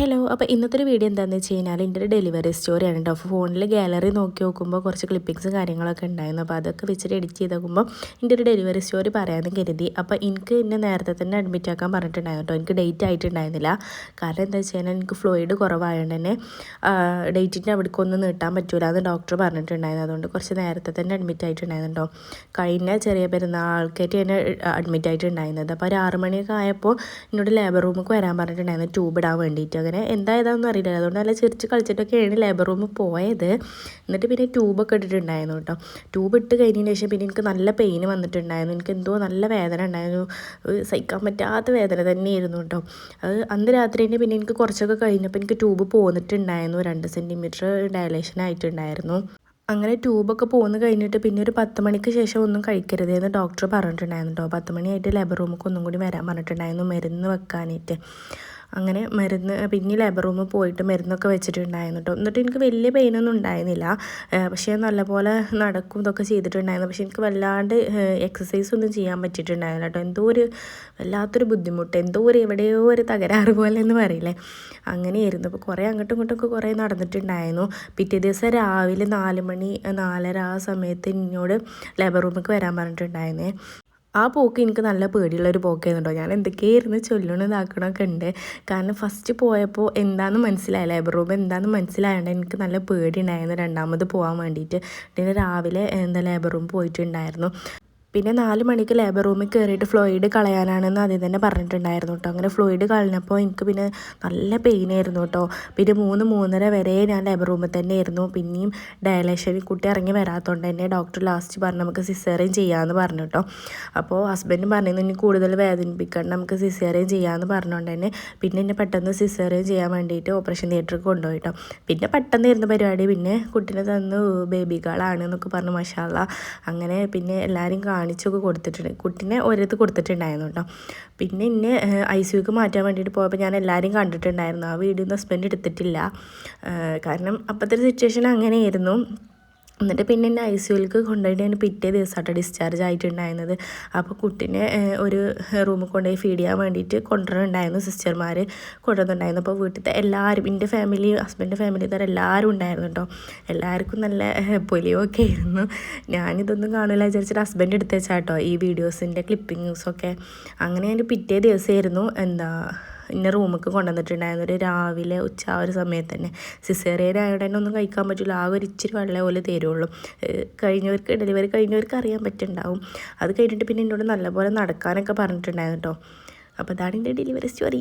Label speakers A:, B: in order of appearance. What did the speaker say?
A: Hello, അപ്പോൾ ഇന്നത്തെ ഒരു വീഡിയോ എന്താണെന്ന് വെച്ച് കഴിഞ്ഞാൽ എൻ്റെ ഒരു ഡെലിവറി സ്റ്റോറിയാണ് കേട്ടോ. ഫോണിൽ ഗാലറി നോക്കി നോക്കുമ്പോൾ കുറച്ച് ക്ലിപ്പിങ്സ് കാര്യങ്ങളൊക്കെ ഉണ്ടായിരുന്നു. അപ്പോൾ അതൊക്കെ വെച്ചിട്ട് എഡിറ്റ് ചെയ്ത് നോക്കുമ്പോൾ എൻ്റെ ഒരു ഡെലിവറി സ്റ്റോറി പറയാമെന്ന് കരുതി. അപ്പോൾ എനിക്ക് എന്നെ നേരത്തെ തന്നെ അഡ്മിറ്റ് ആക്കാൻ പറഞ്ഞിട്ടുണ്ടായിരുന്നു കേട്ടോ. എനിക്ക് ഡേറ്റ് ആയിട്ടുണ്ടായിരുന്നില്ല. കാരണം എന്താ വെച്ച് കഴിഞ്ഞാൽ എനിക്ക് ഫ്ലൂയിഡ് കുറവായതുകൊണ്ട് തന്നെ ഡേറ്റിൻ്റെ അവിടേക്കൊന്നും നീട്ടാൻ പറ്റില്ല എന്ന് ഡോക്ടർ പറഞ്ഞിട്ടുണ്ടായിരുന്നു. അതുകൊണ്ട് കുറച്ച് നേരത്തെ തന്നെ അഡ്മിറ്റ് ആയിട്ടുണ്ടായിരുന്നു കേട്ടോ. കഴിഞ്ഞ ചെറിയ പെരുന്നാൾക്കായിട്ട് തന്നെ അഡ്മിറ്റ് ആയിട്ടുണ്ടായിരുന്നത്. അപ്പോൾ ഒരു 6 മണിയൊക്കെ ആയപ്പോൾ എന്നോട് ലേബർ റൂമിലേക്ക് വരാൻ പറഞ്ഞിട്ടുണ്ടായിരുന്നു, ട്യൂബ് ഇടാൻ വേണ്ടിയിട്ട്. അങ്ങനെ എന്തായതാണെന്ന് അറിയില്ല. അതുകൊണ്ട് നല്ല ചിരിച്ച് കളിച്ചിട്ടൊക്കെയാണ് ലേബർ റൂമിൽ പോയത്. എന്നിട്ട് പിന്നെ ട്യൂബൊക്കെ ഇട്ടിട്ടുണ്ടായിരുന്നു കേട്ടോ. ട്യൂബ് ഇട്ട് കഴിഞ്ഞതിന് ശേഷം പിന്നെ എനിക്ക് നല്ല പെയിൻ വന്നിട്ടുണ്ടായിരുന്നു. എനിക്ക് എന്തോ നല്ല വേദന ഉണ്ടായിരുന്നു. സഹിക്കാൻ പറ്റാത്ത വേദന തന്നെയായിരുന്നു കേട്ടോ. അത് അന്ന് രാത്രി തന്നെ പിന്നെ എനിക്ക് കുറച്ചൊക്കെ കഴിഞ്ഞപ്പോൾ എനിക്ക് ട്യൂബ് പോന്നിട്ടുണ്ടായിരുന്നു. 2 സെൻറ്റിമീറ്റർ ഡയലേഷൻ ആയിട്ടുണ്ടായിരുന്നു. അങ്ങനെ ട്യൂബൊക്കെ പോന്ന് കഴിഞ്ഞിട്ട് പിന്നെ ഒരു 10 മണിക്ക് ശേഷം ഒന്നും കഴിക്കരുതെന്ന് ഡോക്ടർ പറഞ്ഞിട്ടുണ്ടായിരുന്നു കേട്ടോ. 10 മണിയായിട്ട് ലേബർ റൂമിലേക്ക് ഒന്നും കൂടി വരാൻ പറഞ്ഞിട്ടുണ്ടായിരുന്നു മരുന്ന് വെക്കാനായിട്ട്. അങ്ങനെ മരുന്ന് പിന്നെ ലേബർ റൂമിൽ പോയിട്ട് മരുന്നൊക്കെ വെച്ചിട്ടുണ്ടായിരുന്നു കേട്ടോ. എന്നിട്ട് എനിക്ക് വലിയ പെയിനൊന്നും ഉണ്ടായിരുന്നില്ല. പക്ഷേ നല്ലപോലെ നടക്കും ഇതൊക്കെ ചെയ്തിട്ടുണ്ടായിരുന്നു. പക്ഷേ എനിക്ക് വല്ലാണ്ട് എക്സസൈസ് ഒന്നും ചെയ്യാൻ പറ്റിയിട്ടുണ്ടായിരുന്നില്ല കേട്ടോ. എന്തോ ഒരു വല്ലാത്തൊരു ബുദ്ധിമുട്ട്, എന്തോ ഒരു എവിടെയോ ഒരു തകരാറ് പോലെ എന്ന് പറയില്ലേ, അങ്ങനെയായിരുന്നു. അപ്പോൾ കുറേ അങ്ങോട്ടും ഇങ്ങോട്ടൊക്കെ കുറേ നടന്നിട്ടുണ്ടായിരുന്നു. പിറ്റേ ദിവസം രാവിലെ 4 മണി 4:30 ആ സമയത്ത് എന്നോട് ലേബർ റൂമിലേക്ക് വരാൻ പറഞ്ഞിട്ടുണ്ടായിരുന്നേ. ആ പോക്ക് എനിക്ക് നല്ല പേടിയുള്ളൊരു പോക്കായിരുന്നു കേട്ടോ. ഞാൻ എന്തൊക്കെയായിരുന്നു ചൊല്ലണതാക്കണമൊക്കെ ഉണ്ട്. കാരണം ഫസ്റ്റ് പോയപ്പോൾ എന്താണെന്ന് മനസ്സിലായില്ല, ലേബർ റൂം എന്താണെന്ന് മനസ്സിലായതുകൊണ്ട് എനിക്ക് നല്ല പേടി ഉണ്ടായിരുന്നു രണ്ടാമത് പോകാൻ വേണ്ടിയിട്ട്. പിന്നെ രാവിലെ ലേബർ റൂം പോയിട്ടുണ്ടായിരുന്നു. പിന്നെ 4 മണിക്ക് ലേബർ റൂമിൽ കയറിയിട്ട് ഫ്ലൂയിഡ് കളയാനാണെന്ന് ആദ്യം തന്നെ പറഞ്ഞിട്ടുണ്ടായിരുന്നു കേട്ടോ. അങ്ങനെ ഫ്ലൂയിഡ് കളഞ്ഞപ്പോൾ എനിക്ക് പിന്നെ നല്ല പെയിനായിരുന്നു കേട്ടോ. പിന്നെ 3-3:30 വരെ ഞാൻ ലേബർ റൂമിൽ തന്നെ ആയിരുന്നു. പിന്നെയും ഡയലേഷൻ കുട്ടി ഇറങ്ങി വരാത്തതുകൊണ്ട് തന്നെ ഡോക്ടർ ലാസ്റ്റ് പറഞ്ഞു നമുക്ക് സിസേറിയൻ ചെയ്യാമെന്ന് പറഞ്ഞു കേട്ടോ. അപ്പോൾ ഹസ്ബൻഡ് പറഞ്ഞിരുന്നു ഇനി കൂടുതൽ വേദനിപ്പിക്കണം, നമുക്ക് സിസേറിയൻ ചെയ്യാമെന്ന് പറഞ്ഞുകൊണ്ട് തന്നെ പിന്നെ എന്നെ പെട്ടെന്ന് സിസേറിയൻ ചെയ്യാൻ വേണ്ടിയിട്ട് ഓപ്പറേഷൻ തിയേറ്ററിൽ കൊണ്ടുപോയി കേട്ടോ. പിന്നെ പെട്ടെന്നായിരുന്നു പരിപാടി. പിന്നെ കുട്ടീനെ തന്നു ബേബി ഗേളാണ് എന്നൊക്കെ പറഞ്ഞു മാഷാ അല്ലാ. അങ്ങനെ പിന്നെ എല്ലാവരും കാണിച്ചൊക്കെ കൊടുത്തിട്ടുണ്ട്. കുട്ടീനെ ഒരിടത്ത് കൊടുത്തിട്ടുണ്ടായിരുന്നു കേട്ടോ. പിന്നെ എന്നെ ICUക്ക് മാറ്റാൻ വേണ്ടിയിട്ട് പോയപ്പോൾ ഞാൻ എല്ലാവരും കണ്ടിട്ടുണ്ടായിരുന്നു. ആ വീഡിയോ ഒന്നും ഹസ്ബൻഡ് എടുത്തിട്ടില്ല. കാരണം അപ്പോഴത്തെ ഒരു സിറ്റുവേഷൻ അങ്ങനെയായിരുന്നു. എന്നിട്ട് പിന്നെ എന്നെ ICUലേക്ക് കൊണ്ടുപോയിട്ട് ഞാൻ പിറ്റേ ദിവസമായിട്ട് ഡിസ്ചാർജ് ആയിട്ടുണ്ടായിരുന്നത്. അപ്പോൾ കുട്ടീനെ ഒരു റൂമിൽ കൊണ്ടുപോയി ഫീഡ് ചെയ്യാൻ വേണ്ടിയിട്ട് കൊണ്ടുവരുന്നുണ്ടായിരുന്നു, സിസ്റ്റർമാർ കൊണ്ടുവന്നിട്ടുണ്ടായിരുന്നു. അപ്പോൾ വീട്ടിലത്തെ എല്ലാവരും, എൻ്റെ ഫാമിലി, ഹസ്ബൻഡിൻ്റെ ഫാമിലി തരം എല്ലാവരും ഉണ്ടായിരുന്നു കേട്ടോ. എല്ലാവർക്കും നല്ല പൊലിയൊക്കെ ആയിരുന്നു. ഞാനിതൊന്നും കാണില്ല വിചാരിച്ചിട്ട് ഹസ്ബൻഡ് എടുത്ത് വെച്ചാൽ കേട്ടോ ഈ വീഡിയോസിൻ്റെ ക്ലിപ്പിങ്സൊക്കെ. അങ്ങനെ ഞാൻ പിറ്റേ ദിവസമായിരുന്നു ഇന്ന റൂമിലേക്ക് കൊണ്ടുവന്നിട്ടുണ്ടായിരുന്നു. ഒരു രാവിലെ ഉച്ച ആ ഒരു സമയത്ത് തന്നെ. സിസേറിയൻ ആയതുകൊണ്ട് തന്നെ ഒന്നും കഴിക്കാൻ പറ്റില്ല. ആ ഒരു ഇച്ചിരി വെള്ളം പോലെ തരുള്ളൂ. ഡെലിവറി കഴിഞ്ഞവർക്ക് അറിയാൻ പറ്റുന്നുണ്ടാവും. അത് കഴിഞ്ഞിട്ട് പിന്നെ എന്നോട് നല്ലപോലെ നടക്കാനൊക്കെ പറഞ്ഞിട്ടുണ്ടായിരുന്നു കേട്ടോ. അപ്പോൾ അതാണ് എൻ്റെ ഡെലിവറി സ്റ്റോറി.